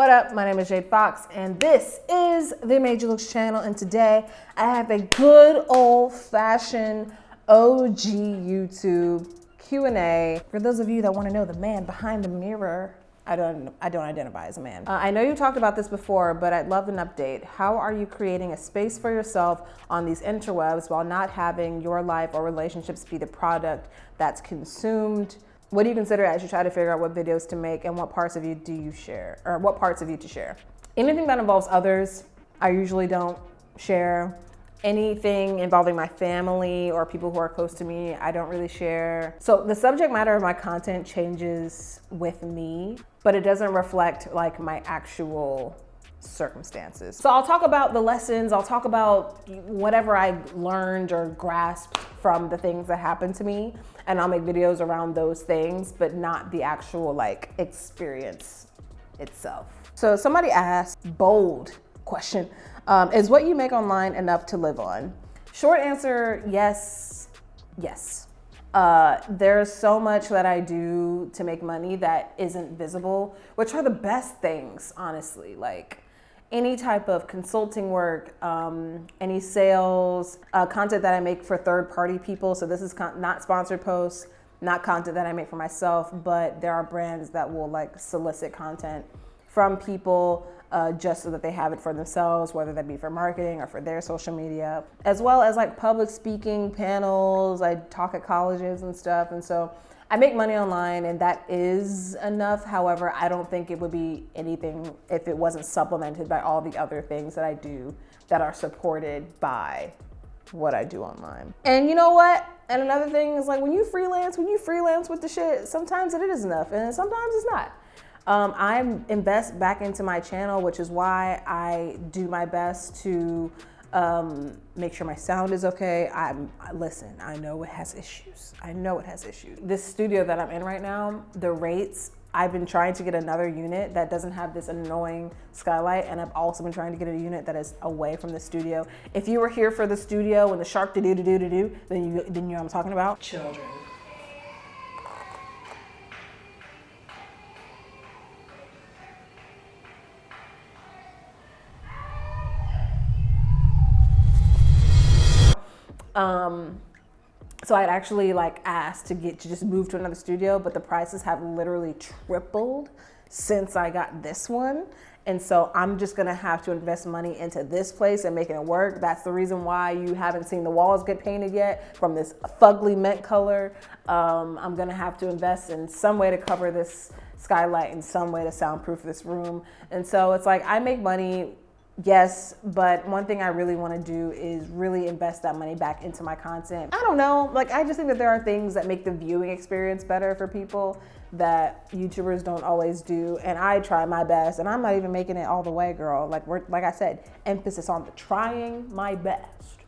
What up? My name is Jade Fox, and this is the Madeyoulooks channel, and today I have a good old-fashioned OG YouTube Q&A. For those of you that want to know the man behind the mirror, I don't identify as a man. I know you talked about this before, but I'd love an update. How are you creating a space for yourself on these interwebs while not having your life or relationships be the product that's consumed? What do you consider as you try to figure out what videos to make, and what parts of you do you share, or what parts of you to share? Anything that involves others, I usually don't share. Anything involving my family or people who are close to me, I don't really share. So the subject matter of my content changes with me, but it doesn't reflect like my actual circumstances. So I'll talk about the lessons, I'll talk about whatever I learned or grasped from the things that happened to me, and I'll make videos around those things, but not the actual like experience itself. So somebody asked, bold question, is what you make online enough to live on? Short answer, yes, yes. There's so much that I do to make money that isn't visible, which are the best things, honestly. Like any type of consulting work, any sales, content that I make for third-party people. So this is not sponsored posts, not content that I make for myself, but there are brands that will like solicit content from people just so that they have it for themselves, whether that be for marketing or for their social media, as well as like public speaking panels. I talk at colleges and stuff. And so I make money online, and that is enough. However, I don't think it would be anything if it wasn't supplemented by all the other things that I do that are supported by what I do online. And you know what? And another thing is like when you freelance with the shit, sometimes it is enough and sometimes it's not. I invest back into my channel, which is why I do my best to make sure my sound is okay. Listen, I know it has issues. This studio that I'm in right now, the rates, I've been trying to get another unit that doesn't have this annoying skylight, and I've also been trying to get a unit that is away from the studio. If you were here for the studio and the shark do-do-do-do-do-do, then you know what I'm talking about. Children. So I'd actually like asked to just move to another studio, but the prices have literally tripled since I got this one. And so I'm just gonna have to invest money into this place and making it work. That's the reason why you haven't seen the walls get painted yet from this fugly mint color. I'm gonna have to invest in some way to cover this skylight and some way to soundproof this room. And so it's like I make money, yes, but one thing I really want to do is really invest that money back into my content. I don't know, like I just think that there are things that make the viewing experience better for people that YouTubers don't always do, and I try my best, and I'm not even making it all the way, girl. Like I said, emphasis on the trying my best.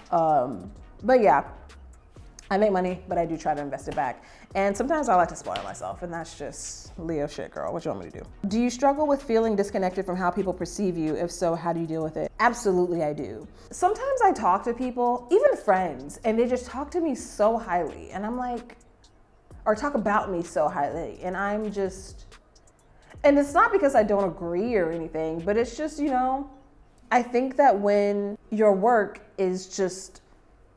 But yeah, I make money, but I do try to invest it back. And sometimes I like to spoil myself, and that's just Leo shit, girl. What you want me to do? Do you struggle with feeling disconnected from how people perceive you? If so, how do you deal with it? Absolutely, I do. Sometimes I talk to people, even friends, and they just talk to me so highly, and I'm like, or talk about me so highly, and I'm just, and it's not because I don't agree or anything, but it's just, you know, I think that when your work is just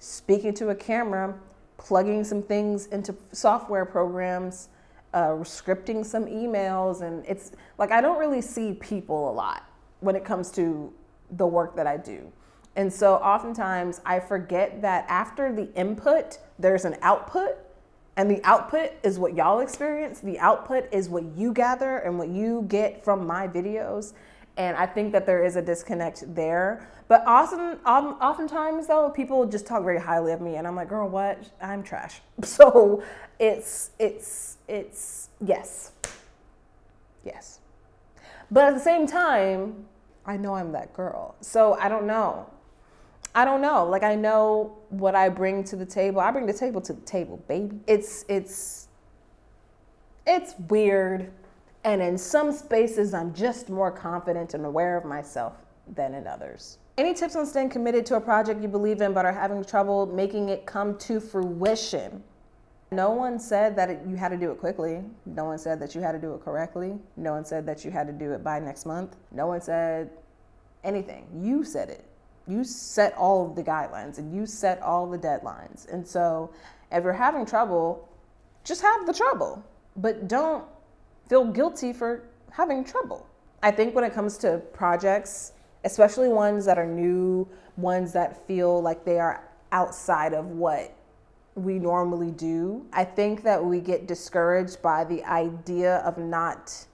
speaking to a camera, plugging some things into software programs, scripting some emails, and it's like I don't really see people a lot when it comes to the work that I do. And so oftentimes I forget that after the input, there's an output, and the output is what y'all experience. The output is what you gather and what you get from my videos. And I think that there is a disconnect there. But oftentimes though, people just talk very highly of me, and I'm like, girl, what? I'm trash. So it's yes. Yes. But at the same time, I know I'm that girl. So I don't know. Like I know what I bring to the table. I bring the table to the table, baby. It's weird. And in some spaces, I'm just more confident and aware of myself than in others. Any tips on staying committed to a project you believe in but are having trouble making it come to fruition? No one said that you had to do it quickly. No one said that you had to do it correctly. No one said that you had to do it by next month. No one said anything. You said it. You set all of the guidelines and you set all the deadlines. And so if you're having trouble, just have the trouble, but don't feel guilty for having trouble. I think when it comes to projects, especially ones that are new, ones that feel like they are outside of what we normally do, I think that we get discouraged by the idea of not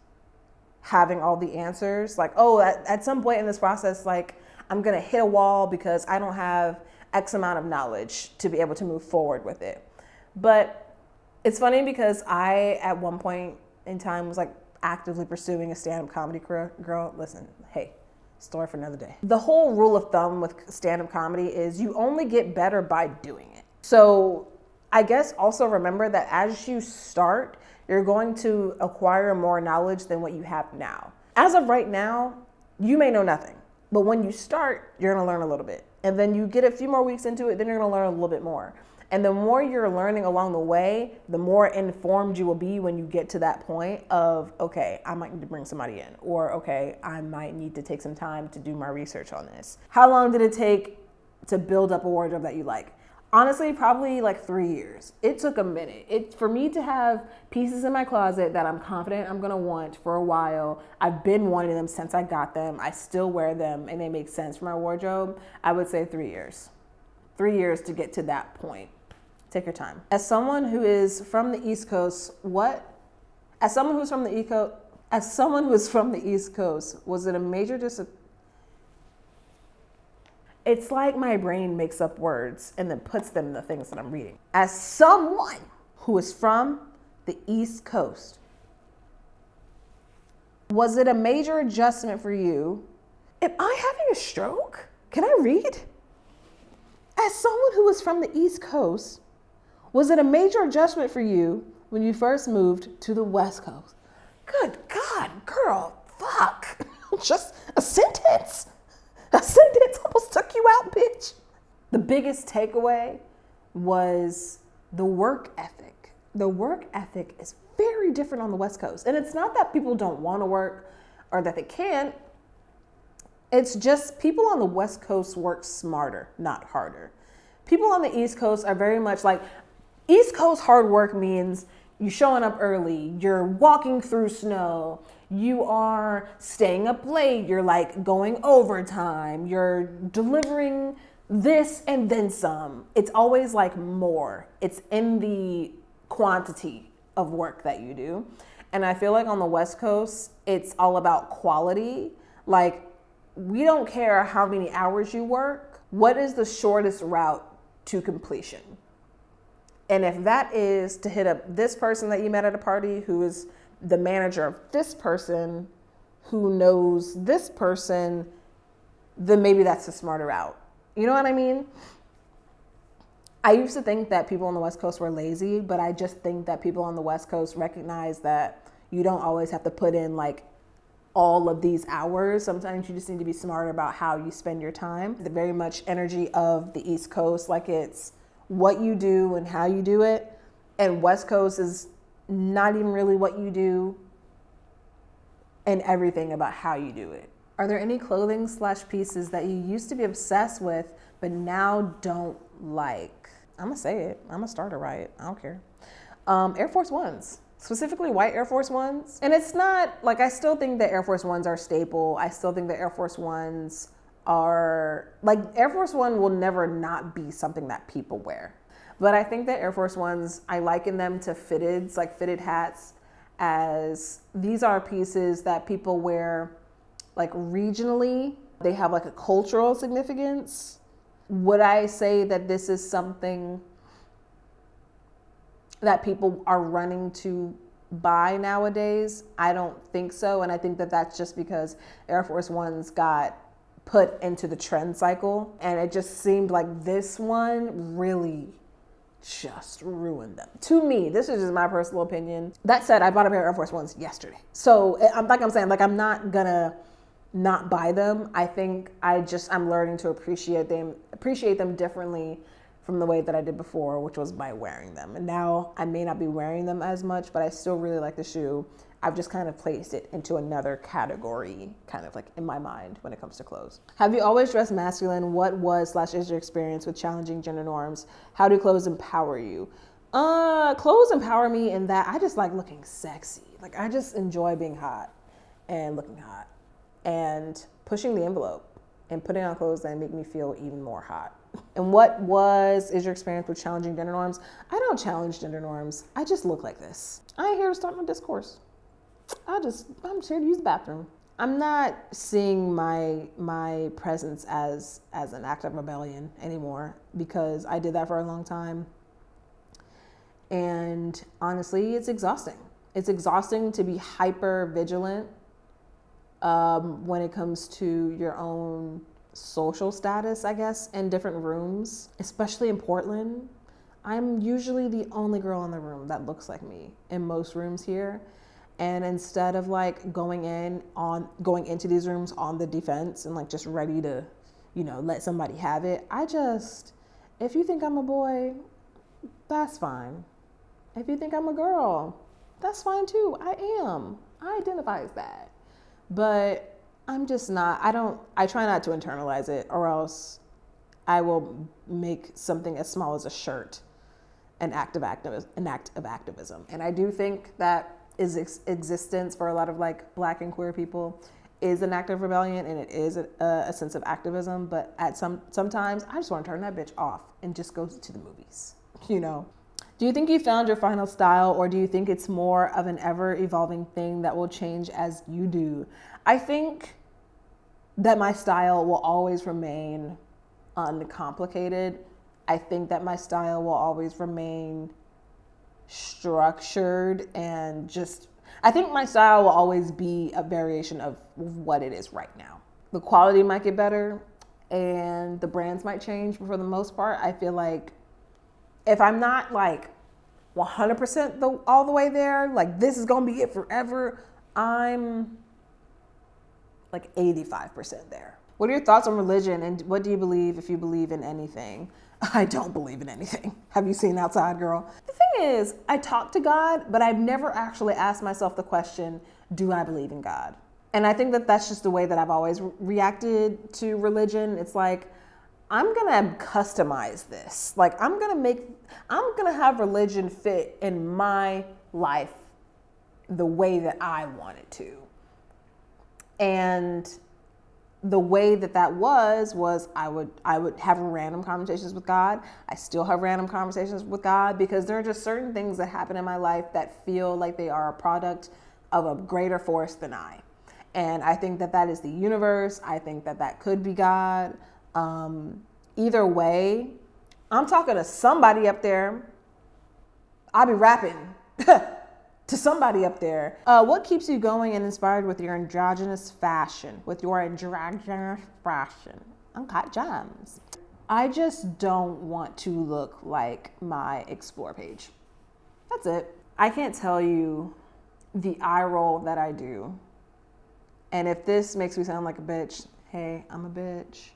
having all the answers. Like, oh, at some point in this process, like, I'm gonna hit a wall because I don't have X amount of knowledge to be able to move forward with it. But it's funny because I, at one point in time, was like actively pursuing a stand-up comedy career. Girl, listen, hey, story for another day. The whole rule of thumb with stand-up comedy is you only get better by doing it. So I guess also remember that as you start, you're going to acquire more knowledge than what you have now. As of right now, you may know nothing, but when you start, you're gonna learn a little bit. And then you get a few more weeks into it, then you're gonna learn a little bit more. And the more you're learning along the way, the more informed you will be when you get to that point of, okay, I might need to bring somebody in, or okay, I might need to take some time to do my research on this. How long did it take to build up a wardrobe that you like? Honestly, probably like 3 years. It took a minute. For me to have pieces in my closet that I'm confident I'm gonna want for a while. I've been wanting them since I got them. I still wear them and they make sense for my wardrobe. I would say 3 years. 3 years to get to that point. Take your time. As someone who is from the East Coast, As someone who's from the East Coast, was it a major It's like my brain makes up words and then puts them in the things that I'm reading. As someone who is from the East Coast, was it a major adjustment for you? Am I having a stroke? Can I read? As someone who is from the East Coast, was it a major adjustment for you when you first moved to the West Coast? Good God, girl, fuck. Just a sentence. A sentence almost took you out, bitch. The biggest takeaway was the work ethic. The work ethic is very different on the West Coast. And it's not that people don't want to work or that they can't. It's just people on the West Coast work smarter, not harder. People on the East Coast are very much like, East Coast hard work means you showing up early, you're walking through snow, you are staying up late, you're like going overtime, you're delivering this and then some. It's always like more. It's in the quantity of work that you do. And I feel like on the West Coast, it's all about quality. Like, we don't care how many hours you work. What is the shortest route to completion? And if that is to hit up this person that you met at a party who is the manager of this person who knows this person, then maybe that's a smarter route. You know what I mean? I used to think that people on the West Coast were lazy, but I just think that people on the West Coast recognize that you don't always have to put in like all of these hours. Sometimes you just need to be smarter about how you spend your time. The very much energy of the East Coast, like it's what you do and how you do it. And West Coast is not even really what you do and everything about how you do it. Are there any clothing / pieces that you used to be obsessed with, but now don't like? I'm gonna say it. I'm gonna start a riot. I don't care. Air Force Ones. Specifically white Air Force Ones. And it's not, like, I still think that Air Force Ones are staple. I still think that Air Force Ones are, like, Air Force One will never not be something that people wear. But I think that Air Force Ones, I liken them to fitteds, like fitted hats, as these are pieces that people wear, like, regionally. They have, like, a cultural significance. Would I say that this is something that people are running to buy nowadays? I don't think so. And I think that that's just because Air Force Ones got put into the trend cycle. And it just seemed like this one really just ruined them. To me, this is just my personal opinion. That said, I bought a pair of Air Force Ones yesterday. So I'm not gonna not buy them. I think I'm learning to appreciate them differently from the way that I did before, which was by wearing them. And now I may not be wearing them as much, but I still really like the shoe. I've just kind of placed it into another category, kind of like in my mind when it comes to clothes. Have you always dressed masculine? What was/is your experience with challenging gender norms? How do clothes empower you? Clothes empower me in that I just like looking sexy. Like I just enjoy being hot and looking hot and pushing the envelope and putting on clothes that make me feel even more hot. And what is your experience with challenging gender norms? I don't challenge gender norms. I just look like this. I ain't here to start my discourse. I'm here to use the bathroom. I'm not seeing my presence as an act of rebellion anymore because I did that for a long time. And honestly, it's exhausting. It's exhausting to be hyper vigilant when it comes to your own social status, I guess, in different rooms, especially in Portland. I'm usually the only girl in the room that looks like me in most rooms here. And instead of like going into these rooms on the defense and like just ready to, let somebody have it, if you think I'm a boy, that's fine. If you think I'm a girl, that's fine too. I am. I identify as that. But I'm just not, I try not to internalize it, or else I will make something as small as a shirt an act of activism. And I do think that existence for a lot of like Black and queer people is an act of rebellion, and it is a sense of activism. But sometimes I just want to turn that bitch off and just go to the movies, Do you think you found your final style, or do you think it's more of an ever-evolving thing that will change as you do? I think that my style will always remain uncomplicated. I think that my style will always remain structured and I think my style will always be a variation of what it is right now. The quality might get better and the brands might change, but for the most part, I feel like if I'm not like 100% all the way there, like this is gonna be it forever, I'm like 85% there. What are your thoughts on religion, and what do you believe, if you believe in anything? I don't believe in anything. Have you seen Outside, girl? The thing is, I talk to God, but I've never actually asked myself the question, do I believe in God? And I think that that's just the way that I've always reacted to religion. It's like, I'm gonna customize this. Like I'm gonna have religion fit in my life the way that I want it to. And the way that was I would have random conversations with God. I still have random conversations with God because there are just certain things that happen in my life that feel like they are a product of a greater force than I. And I think that is the universe. I think that could be God. Either way, I'm talking to somebody up there. I'll be rapping to somebody up there. What keeps you going and inspired with your androgynous fashion? Uncut gems. I just don't want to look like my Explore page. That's it. I can't tell you the eye roll that I do. And if this makes me sound like a bitch, hey, I'm a bitch.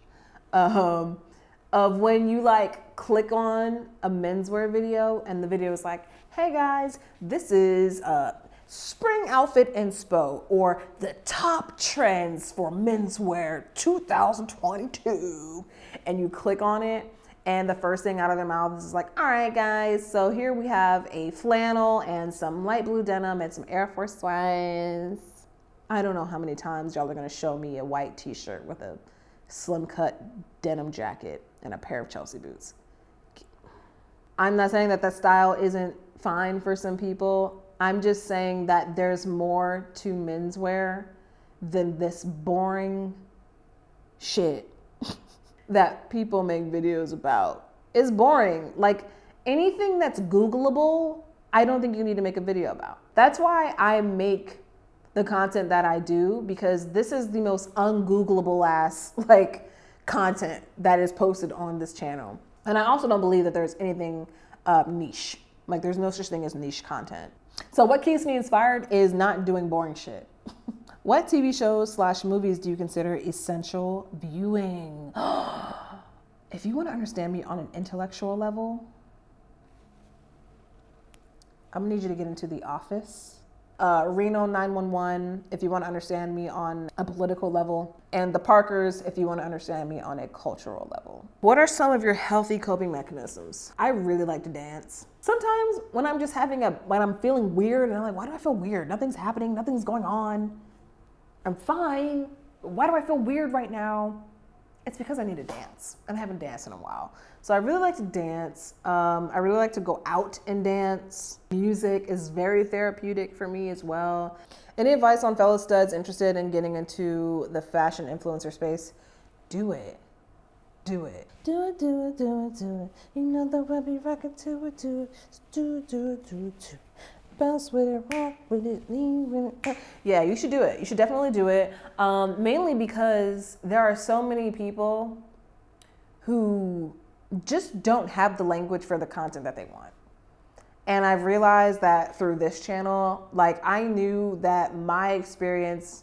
Of when you like click on a menswear video and the video is like, hey guys, this is spring outfit inspo, or the top trends for menswear 2022. And you click on it and the first thing out of their mouths is like, all right guys, so here we have a flannel and some light blue denim and some Air Force Ones. I don't know how many times y'all are gonna show me a white t-shirt with a slim cut denim jacket and a pair of Chelsea boots. I'm not saying that style isn't fine for some people. I'm just saying that there's more to menswear than this boring shit that people make videos about. It's boring. Like anything that's Googleable, I don't think you need to make a video about. That's why I make the content that I do, because this is the most ungoogleable ass like content that is posted on this channel. And I also don't believe that there's anything niche. Like there's no such thing as niche content. So what keeps me inspired is not doing boring shit. What TV shows / movies do you consider essential viewing? If you want to understand me on an intellectual level, I'm gonna need you to get into The Office. Reno 911, if you want to understand me on a political level, and The Parkers, if you want to understand me on a cultural level. What are some of your healthy coping mechanisms? I really like to dance. Sometimes when I'm just when I'm feeling weird and I'm like, why do I feel weird? Nothing's happening, nothing's going on. I'm fine. Why do I feel weird right now? It's because I need to dance, and I haven't danced in a while. So I really like to dance. I really like to go out and dance. Music is very therapeutic for me as well. Any advice on fellow studs interested in getting into the fashion influencer space? Do it. Do it. Do it, do it, do it, do it. You know that we'll be rocking to it, do it. Do it, do it, do it, do it. Bounce with it, rock with it, lean with it. Yeah, you should do it. You should definitely do it. Mainly because there are so many people who just don't have the language for the content that they want. And I've realized that through this channel, like I knew that my experience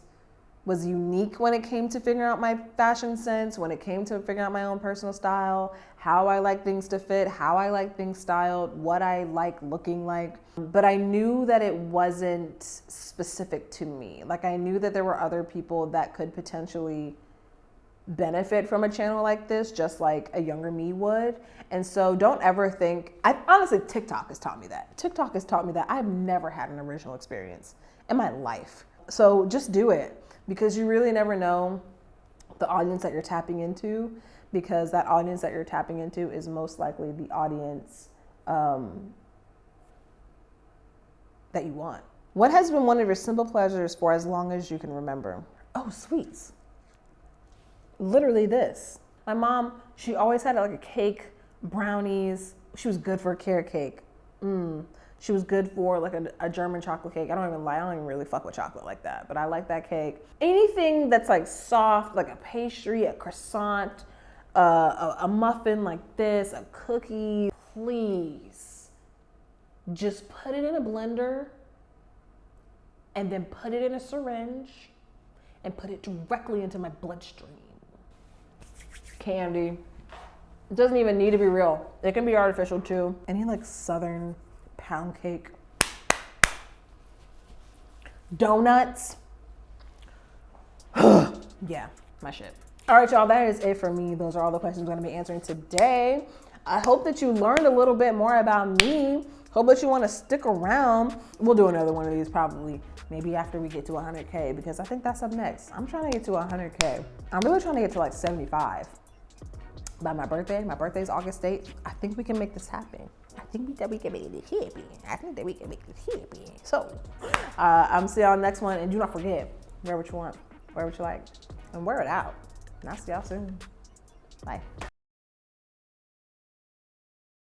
was unique when it came to figuring out my fashion sense, when it came to figuring out my own personal style, how I like things to fit, how I like things styled, what I like looking like. But I knew that it wasn't specific to me. Like I knew that there were other people that could potentially benefit from a channel like this, just like a younger me would. And so don't ever think, honestly, TikTok has taught me that. TikTok has taught me that I've never had an original experience in my life. So just do it. Because you really never know the audience that you're tapping into, because that audience that you're tapping into is most likely the audience that you want. What has been one of your simple pleasures for as long as you can remember? Oh, sweets. Literally this. My mom, she always had like a cake, brownies. She was good for a carrot cake. She was good for like a German chocolate cake. I don't even really fuck with chocolate like that, but I like that cake. Anything that's like soft, like a pastry, a croissant, a muffin like this, a cookie, please just put it in a blender and then put it in a syringe and put it directly into my bloodstream. Candy. It doesn't even need to be real. It can be artificial too. Any like Southern pound cake, donuts. Yeah, my shit. All right, y'all, that is it for me. Those are all the questions I'm going to be answering today. I hope that you learned a little bit more about me. Hope that you want to stick around. We'll do another one of these probably maybe after we get to 100K, because I think that's up next. I'm trying to get to 100K. I'm really trying to get to like 75 by my birthday. My birthday's August 8th. I think we can make this happen. I think that we can make this happen. So, I'm see y'all next one, and do not forget, wear what you want, wear what you like, and wear it out. And I'll see y'all soon. Bye.